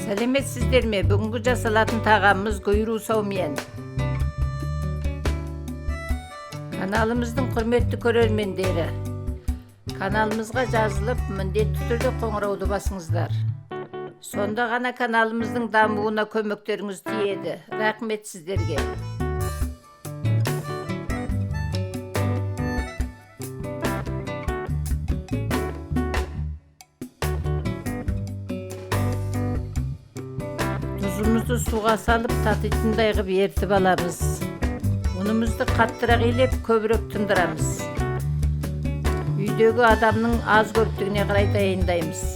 Сәлеметсіздер ме? Бүгінгі жасалатын тағамымыз гуйру Цомян. Каналымыздың құрметті көрермендері, каналымызға жазылып, міндетті түрде қоңырауды басыңыздар. Сонда ғана каналымыздың дамуына көмектеріңіз тиеді. Рахмет сіздерге. Тұзымызды суға салып, татитындай ғып ертіп аламыз. Ұнымызды қаттырақ илеп, көбірек тындырамыз. Үйдегі адамның аз көптігіне қарай дайындаймыз.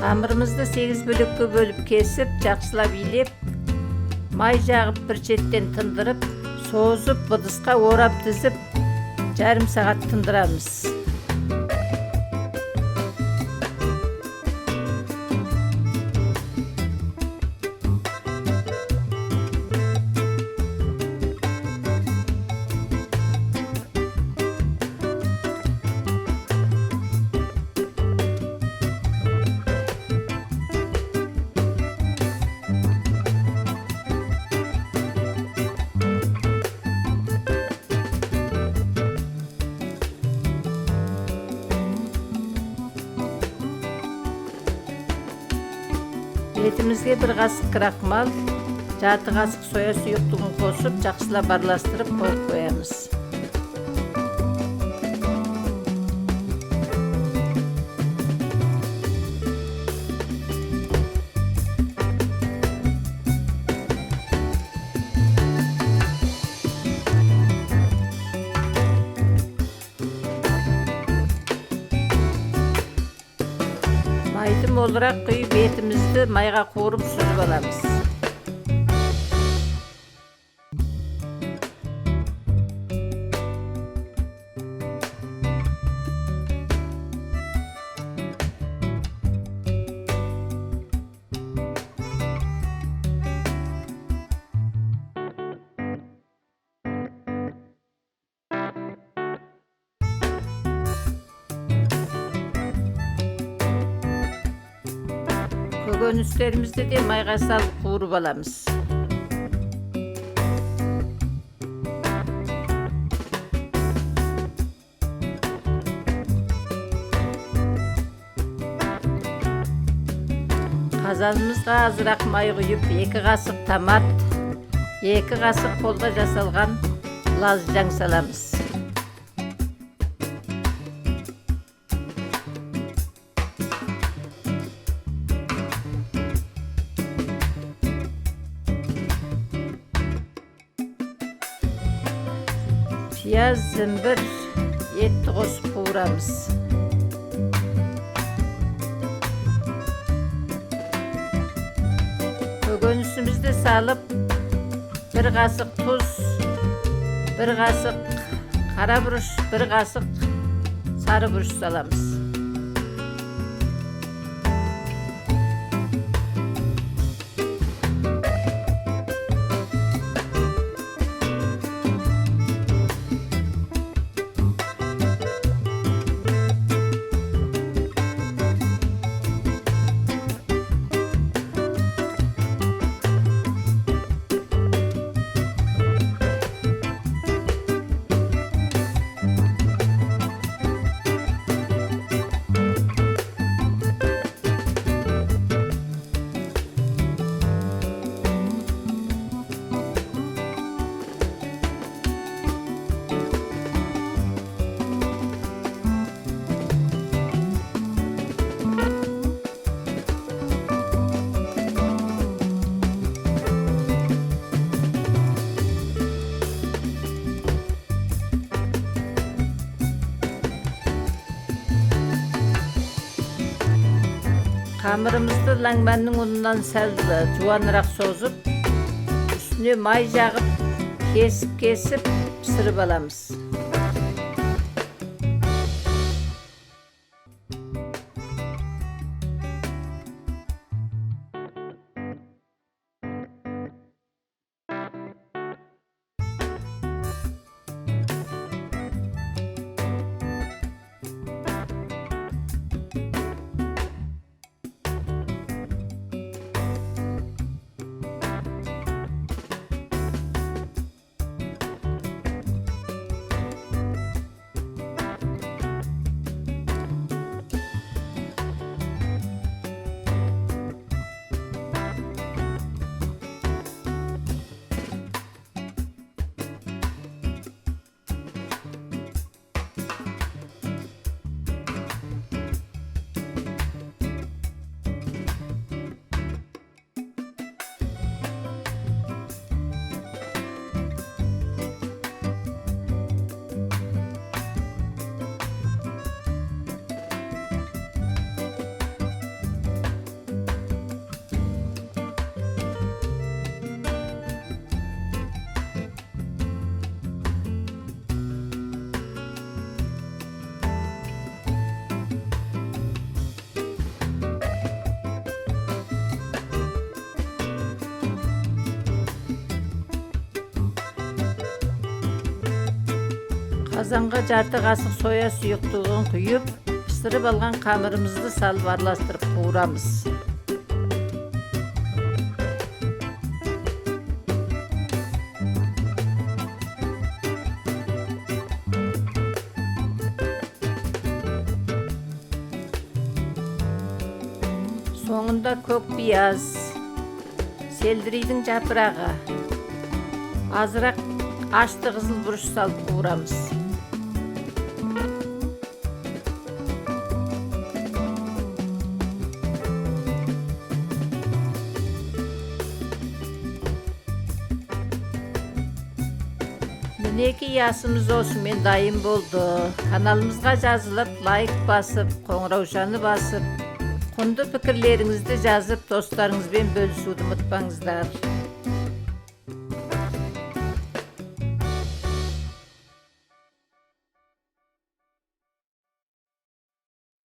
Қамырымызды 8 бөлікке бөліп кесіп, жақсылап илеп, май жағып бір шеттен тындырып, созып, ыдысқа орап тізіп, жарым сағат тындырамыз. Етімізге бір қасық крахмал, жарты қасық соя сұйықтығын қосып, жақсылап араластырып қойып қоямыз. Майды молырақ құйып, етімізді майға қуырып сүзіп аламыз. Көкөністерімізді де майға салып қуырып аламыз. Қазанымызға азырақ май құйып, 2 қасық томат, 2 қасық қолда жасалған лазжаң саламыз. Пияз, зімбір, етті қосып қуырамыз. Көкөнісімізді салып, 1 қасық тұз, 1 қасық қара бұрыш, 1 қасық сары бұрыш саламыз. Қамырымызды лагманның ұнынан сәл жуанырақ созып, үстіне май жағып, кесіп пісіріп аламыз. Қазанға жарты қасық соя сұйықтығын құйып, пісіріп алған қамырымызды салып араластырып қуырамыз. Соңында көк пияз, селдірейдің жапырағы, азырақ ашты қызыл бұрыш салып қуырамыз. Мінеки ясымыз осымен дайын болды. Каналымызға жазылып, лайк басып, қоңыраушаны басып, құнды пікірлеріңізді жазып, достарыңызбен бөлісуді ұмытпаңыздар.